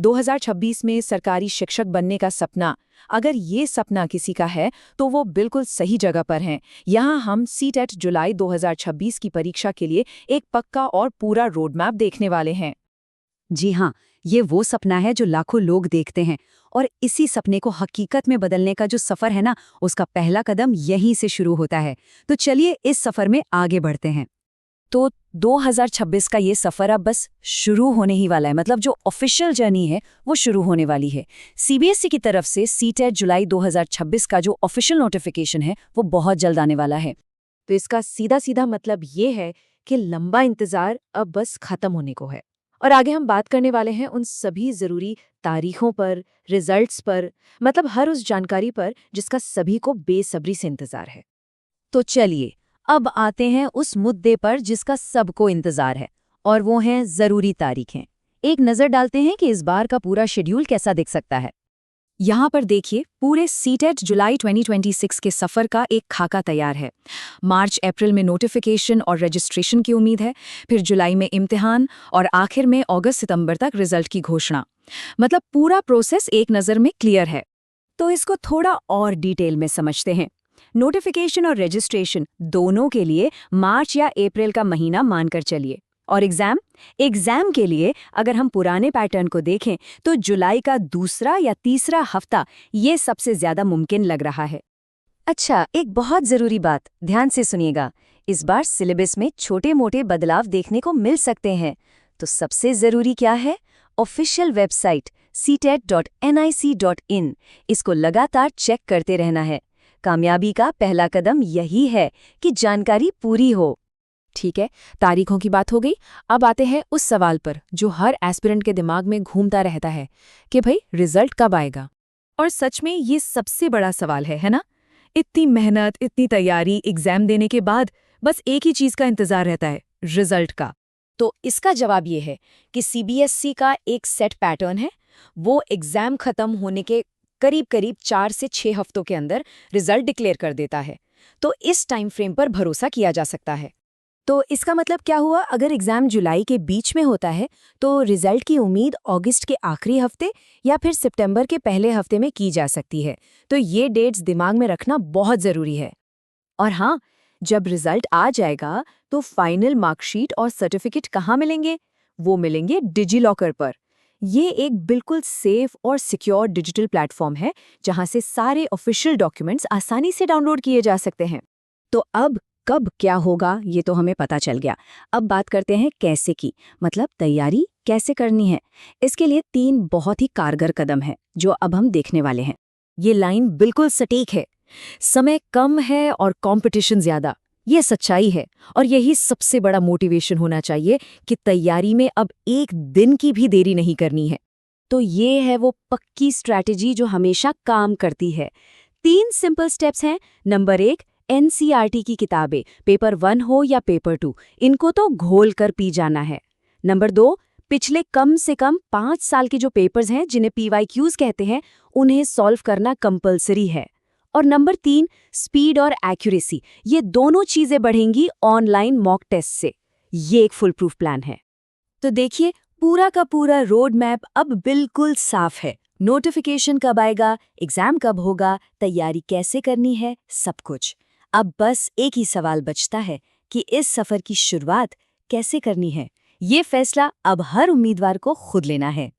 2026 में सरकारी शिक्षक बनने का सपना, अगर ये सपना किसी का है तो वो बिल्कुल सही जगह पर हैं। यहाँ हम सीटेट जुलाई 2026 की परीक्षा के लिए एक पक्का और पूरा रोड मैप देखने वाले हैं। जी हाँ, ये वो सपना है जो लाखों लोग देखते हैं और इसी सपने को हकीकत में बदलने का जो सफर है ना, उसका पहला कदम यहीं से शुरू होता है। तो चलिए इस सफर में आगे बढ़ते हैं। तो 2026 का ये सफर अब बस शुरू होने ही वाला है, मतलब जो ऑफिशियल जर्नी है वो शुरू होने वाली है। सीबीएसई की तरफ से सीटेट जुलाई 2026 का जो ऑफिशियल नोटिफिकेशन है वो बहुत जल्द आने वाला है। तो इसका सीधा सीधा मतलब ये है कि लंबा इंतजार अब बस खत्म होने को है। और आगे हम बात करने वाले हैं उन सभी जरूरी तारीखों पर, रिजल्ट्स पर, मतलब हर उस जानकारी पर जिसका सभी को बेसब्री से इंतजार है। तो चलिए अब आते हैं उस मुद्दे पर जिसका सबको इंतजार है, और वो हैं जरूरी तारीखें। एक नजर डालते हैं कि इस बार का पूरा शेड्यूल कैसा दिख सकता है। यहाँ पर देखिए, पूरे सीटेट जुलाई 2026 के सफ़र का एक खाका तैयार है। मार्च अप्रैल में नोटिफिकेशन और रजिस्ट्रेशन की उम्मीद है, फिर जुलाई में इम्तिहान और आखिर में अगस्त सितंबर तक रिजल्ट की घोषणा। मतलब पूरा प्रोसेस एक नज़र में क्लियर है। तो इसको थोड़ा और डिटेल में समझते हैं। नोटिफिकेशन और रजिस्ट्रेशन दोनों के लिए मार्च या अप्रैल का महीना मानकर चलिए। और एग्जाम के लिए अगर हम पुराने पैटर्न को देखें तो जुलाई का दूसरा या तीसरा हफ्ता ये सबसे ज्यादा मुमकिन लग रहा है। अच्छा, एक बहुत जरूरी बात ध्यान से सुनिएगा। इस बार सिलेबस में छोटे मोटे बदलाव देखने को मिल सकते हैं। तो सबसे जरूरी क्या है? ऑफिशियल वेबसाइट ctet.nic.in, इसको लगातार चेक करते रहना है। कामयाबी का पहला कदम यही है कि जानकारी पूरी हो। ठीक है, तारीखों की बात हो गई। अब आते हैं उस सवाल पर जो हर एस्पिरेंट के दिमाग में घूमता रहता है कि भाई रिजल्ट कब आएगा। और सच में ये सबसे बड़ा सवाल है ना? इतनी मेहनत, इतनी तैयारी, एग्जाम देने के बाद बस एक ही चीज का इंतजार रहता है, रिजल्ट का। तो इसका जवाब ये है कि सीबीएसई का एक सेट पैटर्न है। वो एग्जाम खत्म होने के करीब करीब 4 से 6 हफ्तों के अंदर रिजल्ट डिक्लेयर कर देता है। तो इस टाइम फ्रेम पर भरोसा किया जा सकता है। तो इसका मतलब क्या हुआ? अगर एग्जाम जुलाई के बीच में होता है तो रिजल्ट की उम्मीद अगस्त के आखिरी हफ्ते या फिर सितंबर के पहले हफ्ते में की जा सकती है। तो ये डेट्स दिमाग में रखना बहुत ज़रूरी है। और हाँ, जब रिजल्ट आ जाएगा तो फाइनल मार्कशीट और सर्टिफिकेट कहाँ मिलेंगे? वो मिलेंगे डिजिलॉकर पर। ये एक बिल्कुल सेफ और सिक्योर डिजिटल प्लेटफॉर्म है जहाँ से सारे ऑफिशियल डॉक्यूमेंट्स आसानी से डाउनलोड किए जा सकते हैं। तो अब कब क्या होगा ये तो हमें पता चल गया। अब बात करते हैं कैसे की, मतलब तैयारी कैसे करनी है। इसके लिए 3 बहुत ही कारगर कदम हैं जो अब हम देखने वाले हैं। ये लाइन बिल्कुल सटीक है। समय कम है और कंपटीशन ज्यादा, ये सच्चाई है। और यही सबसे बड़ा मोटिवेशन होना चाहिए कि तैयारी में अब एक दिन की भी देरी नहीं करनी है। तो ये है वो पक्की स्ट्रैटेजी जो हमेशा काम करती है। 3 सिंपल स्टेप्स हैं। नंबर 1, एनसीईआरटी की किताबें, पेपर 1 हो या पेपर 2, इनको तो घोल कर पी जाना है। नंबर 2, पिछले कम से कम 5 साल के जो पेपर्स हैं जिन्हें पीवाईक्यूज कहते हैं, उन्हें सॉल्व करना कंपलसरी है। और नंबर 3, स्पीड और एक्यूरेसी, ये दोनों चीजें बढ़ेंगी ऑनलाइन मॉक टेस्ट से। ये एक फुल प्रूफ प्लान है। तो देखिए, पूरा का पूरा रोड मैप अब बिल्कुल साफ है। नोटिफिकेशन कब आएगा, एग्जाम कब होगा, तैयारी कैसे करनी है, सब कुछ। अब बस एक ही सवाल बचता है कि इस सफर की शुरुआत कैसे करनी है। ये फैसला अब हर उम्मीदवार को खुद लेना है।